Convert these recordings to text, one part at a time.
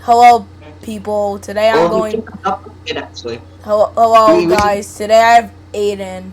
Hello, people. Today I'm going. Actually. Hello, guys. Today I have Aiden.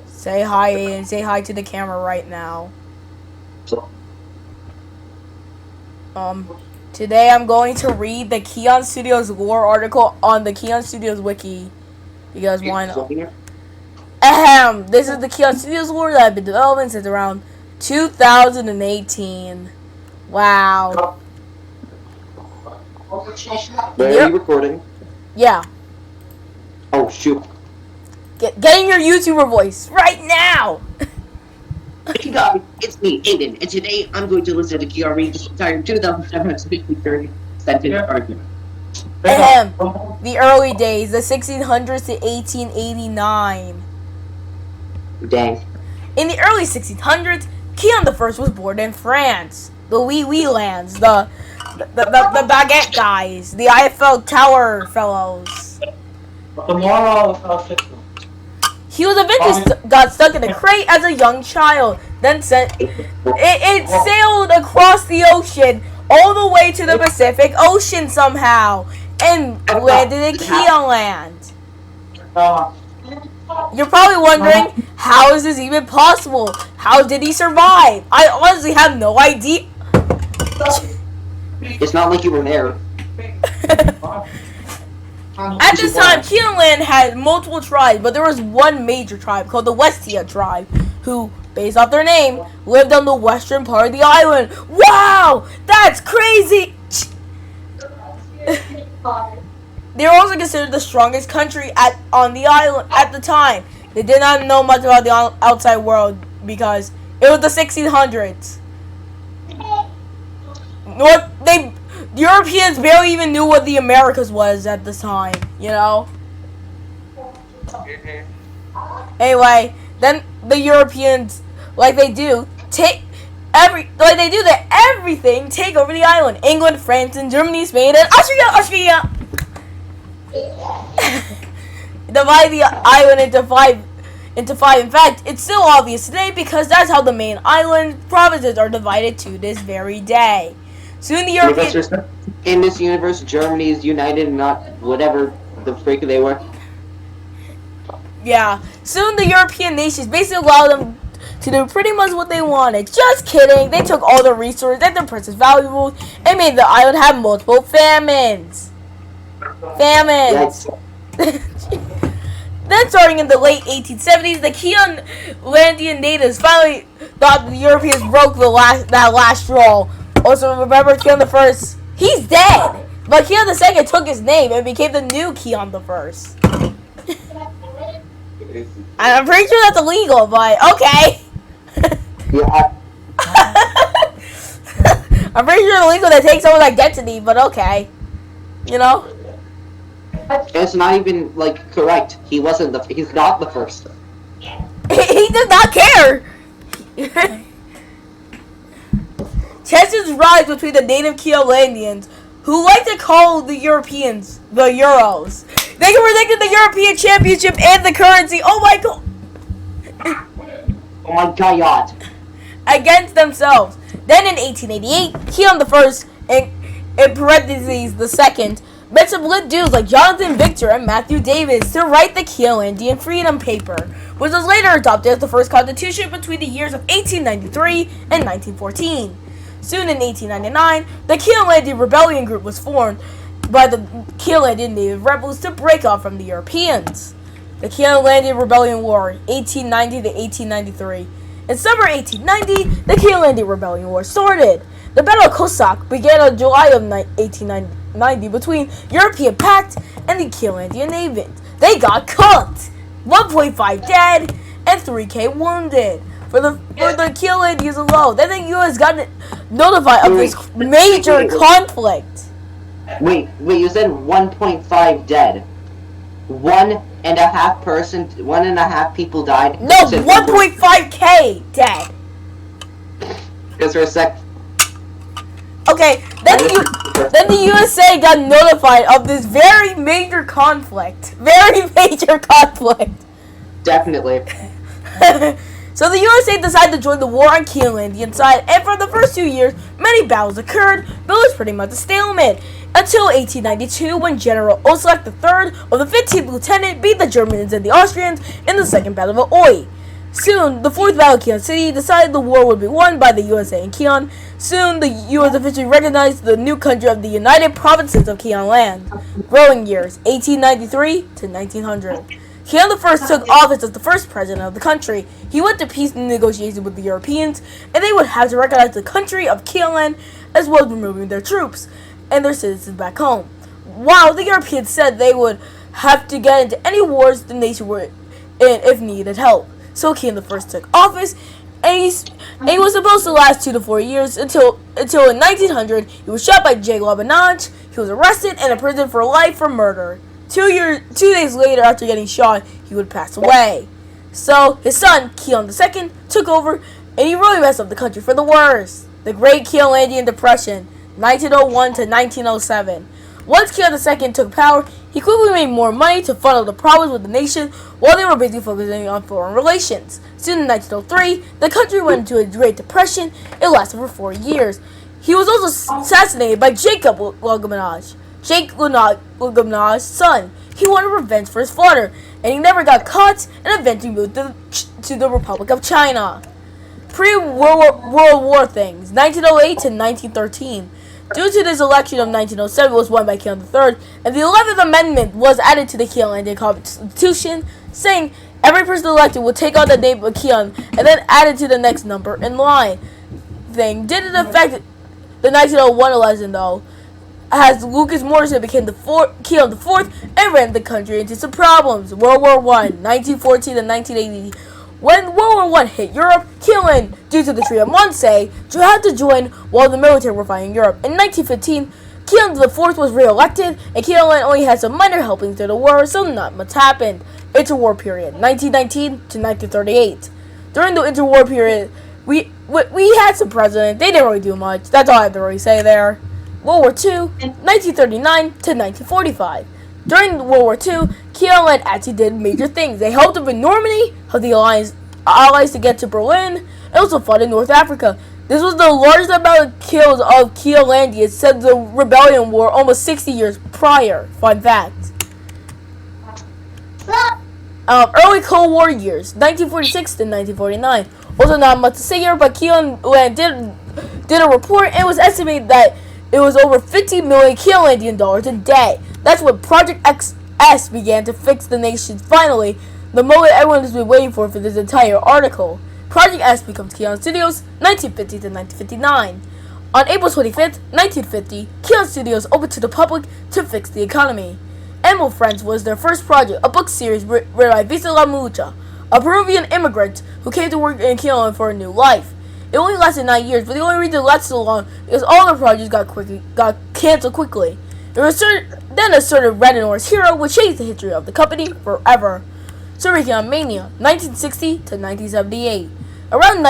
Say hi, Aiden. Say hi to the camera right now. Today I'm going to read the Keyon Studios lore article on the Keyon Studios wiki. You guys want to know? Ahem. This is the Keyon Studios lore that I've been developing since around 2018. Wow. Where are you recording? Yeah. Oh, shoot. Get in your YouTuber voice right now! Hey guys, it's me, Aiden, and today I'm going to listen to Keyon read the entire 2,753 sentence argument. The early days, the 1600s to 1889. Dang. In the early 1600s, Keyon I was born in France. The Wee lands, the baguette guys, the Eiffel Tower fellows. He was eventually got stuck in a crate as a young child. Then it sailed across the ocean all the way to the Pacific Ocean somehow and landed in Keyon Land. You're probably wondering, how is this even possible? How did he survive? I honestly have no idea. It's not like you were there. At this time, Keyon Land had multiple tribes, but there was one major tribe called the Westia tribe, who, based off their name, lived on the western part of the island. Wow! That's crazy! They were also considered the strongest country on the island at the time. They did not know much about the outside world because it was the 1600s. Europeans barely even knew what the Americas was at this time, you know? Anyway, then the Europeans, like they do, take over the island. England, France, and Germany, Spain, and Austria. Divide the island into five. In fact, it's still obvious today because that's how the main island provinces are divided to this very day. Soon the Europeans... In this universe, Germany is united, not whatever the freak they were. Yeah. Soon the European nations basically allowed them to do pretty much what they wanted. Just kidding. They took all the resources and the precious valuables and made the island have multiple famines. Yes. Then, starting in the late 1870s, the Keyon-Landian natives finally thought the Europeans broke that last straw. Also, remember Keyon I? He's dead! But Keyon II took his name and became the new Keyon I. I'm pretty sure that's illegal, but okay. Yeah. I'm pretty sure it's illegal to take someone's identity, but okay. You know? It's not even, like, correct. He's not the first. He does not care! Tensions rise between the native Keyon-Landians, who like to call the Europeans the Euros. They predicted the European Championship and the currency. Oh my god! Oh my god. Against themselves. Then in 1888, Keyon I, in parentheses the second, met some lit dudes like Jonathan Victor and Matthew Davis to write the Keyon-Landian Freedom Paper, which was later adopted as the first constitution between the years of 1893 and 1914. Soon in 1899, the Keyon-Landian Rebellion Group was formed by the Keyon-Landian native rebels to break off from the Europeans. The Keyon-Landian Rebellion War, 1890 to 1893. In summer 1890, the Keyon-Landian Rebellion War started. The Battle of Cossack began in July of 1890 between European Pact and the Keyon-Landian nations. They got cooked! 1.5 dead and 3K wounded. For the Keyon-Landians alone. Then the U.S. got notified of this major conflict. Wait, you said 1.5 dead. 1.5 people died? No, 1.5K dead. Because for a sec... Okay, then the USA got notified of this very major conflict. Very major conflict. Definitely. So the USA decided to join the war on Keolandian side, and for the first 2 years, many battles occurred, but it was pretty much a stalemate. Until 1892, when General Oslak III of the 15th Lieutenant beat the Germans and the Austrians in the Second Battle of Oy. Soon, the Fourth Battle of Keyon City decided the war would be won by the USA and Keyon. Soon, the U.S. officially recognized the new country of the United Provinces of Keyon Land. Growing years, 1893 to 1900. Keyon I took office as the first president of the country. He went to peace negotiations with the Europeans, and they would have to recognize the country of Keyon Land as well as removing their troops and their citizens back home. While the Europeans said they would have to get into any wars the nation were in if needed help. So Keyon I took office, and he was supposed to last 2 to 4 years until in 1900 he was shot by Jay Labanage. He was arrested and imprisoned for life for murder. 2 days later, after getting shot, he would pass away. So his son Keyon II took over, and he really messed up the country for the worse. The Great Keolandian Depression, 1901 to 1907. Once Keyon II took power, he quickly made more money to funnel the problems with the nation while they were busy focusing on foreign relations. Soon in 1903, the country went into a Great Depression. It lasted for 4 years. He was also assassinated by Jacob Labanage, Lagabnage's son. He wanted revenge for his father, and he never got caught and eventually moved to the Republic of China. Pre-World War things, 1908 to 1913. Due to this election of 1907 was won by Keyon III, and the 11th Amendment was added to the Keolandian Constitution, saying every person elected would take on the name of Keyon and then add it to the next number in line. Thing didn't affect the 1901 election though, as Lucas Morrison became Keyon IV and ran the country into some problems. World War I, 1914 to 1980. When World War I hit Europe, Keyon, due to the Treaty of Monse, had to join while the military were fighting Europe. In 1915, Keyon IV was re-elected, and Keyon only had some minor helpings through the war, so not much happened. Interwar period, 1919 to 1938. During the interwar period, we had some presidents. They didn't really do much. That's all I have to really say there. World War II, 1939 to 1945. During World War II, Keyon actually did major things. They helped up in Normandy, helped the allies to get to Berlin, and also fought in North Africa. This was the largest amount of kills of Keolandians since the rebellion war almost 60 years prior. Fun fact. Early Cold War years, 1946 to 1949. Also not much to say here, but Keyon did a report, and it was estimated that it was over 50 million Keolandian dollars a day. That's when Project XS began to fix the nation finally, the moment everyone has been waiting for this entire article. Project S becomes Keyon Studios, 1950 to 1959. On April 25th, 1950, Keyon Studios opened to the public to fix the economy. Animal Friends was their first project, a book series written by Visa La Mucha, a Peruvian immigrant who came to work in Keyon for a new life. It only lasted 9 years, but the only reason it lasted so long is all the projects got canceled quickly. Then a certain Red and Orange hero would change the history of the company forever. Super Keyon Mania, 1960 to 1978. Around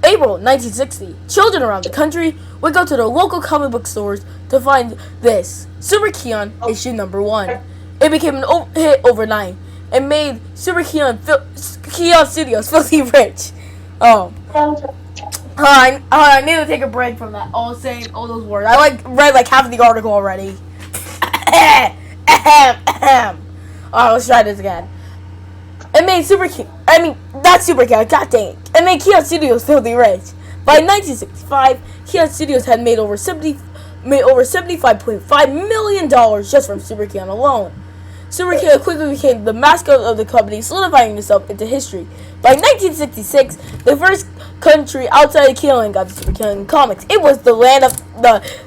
April 1960, children around the country would go to their local comic book stores to find this, Super Keyon issue number 1. It became an hit overnight and made Super Keyon Studios filthy rich. I need to take a break from that. All saying all those words. I read half of the article already. Alright, let's try this again. It made not Super Keyon, god dang it. It made Keyon Studios filthy rich. By 1965, Keyon Studios had made over $75.5 million just from Super Keyon alone. Super Keyon quickly became the mascot of the company, solidifying itself into history. By 1966, the first country outside of Keyon got the Super Keyon comics. It was the land of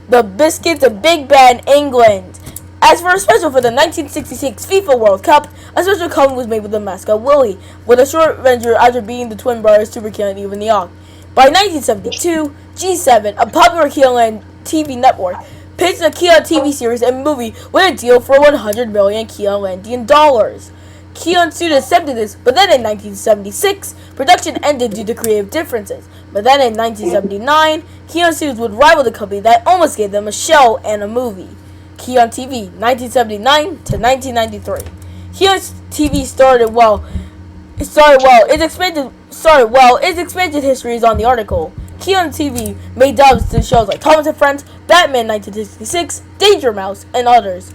the biscuits of Big Ben, England. As for a special for the 1966 FIFA World Cup, a special comic was made with the mascot Willie, with a short adventure after beating the twin brothers Super Keyon and Even the Yak. By 1972, G7, a popular Keyon TV network, pitched a Keyon TV series and movie with a deal for 100 million Keolandian dollars. Keyon Studios accepted this, but then in 1976, production ended due to creative differences. But then in 1979, Keyon Studios would rival the company that almost gave them a show and a movie. Keyon TV, 1979 to 1993. Keyon TV started well. Its expanded history is on the article. Keyon TV made dubs to shows like Thomas and Friends, Batman 1966, Danger Mouse, and others.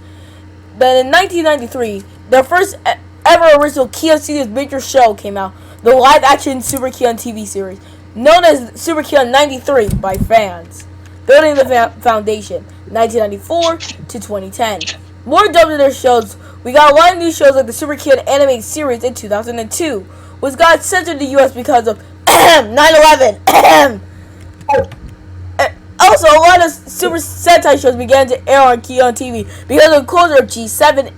Then in 1993, their first ever original Keyon Studios major show came out, the live-action Super Keyon TV series, known as Super Keyon 93 by fans. Building the foundation, 1994 to 2010. More dubs in their shows. We got a lot of new shows like the Super Keyon animated series in 2002, which got censored in the US because of 9/11. Also, a lot of Super Sentai shows began to air on Keyon TV because of the closure of G7,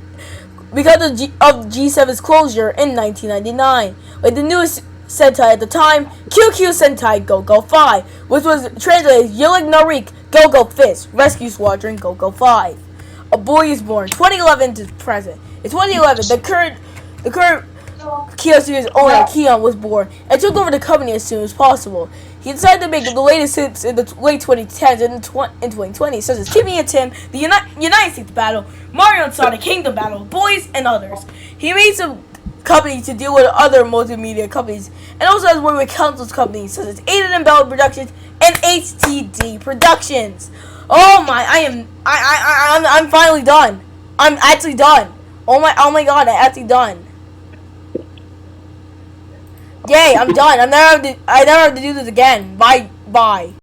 of G7's closure in 1999. Like the newest Sentai at the time, QQ Sentai Go-Go 5, which was translated as Yilik Narik Go-Go Fist Rescue Squadron Go-Go 5. A boy is born 2011 to present. In 2011, the current Keyon Studios owner, Keyon, was born and took over the company as soon as possible. He decided to make the latest hits in the late 2010s and in 2020, such as Timmy and Tim, the United States Battle, Mario and Sonic Kingdom Battle, Boys, and others. He made some companies to deal with other multimedia companies, and also has worked with countless companies such as Aiden and Bell Productions and HTD Productions. Oh my! I'm finally done. I'm actually done. Oh my God! I'm actually done. Yay! I'm done. I never have to do this again. Bye.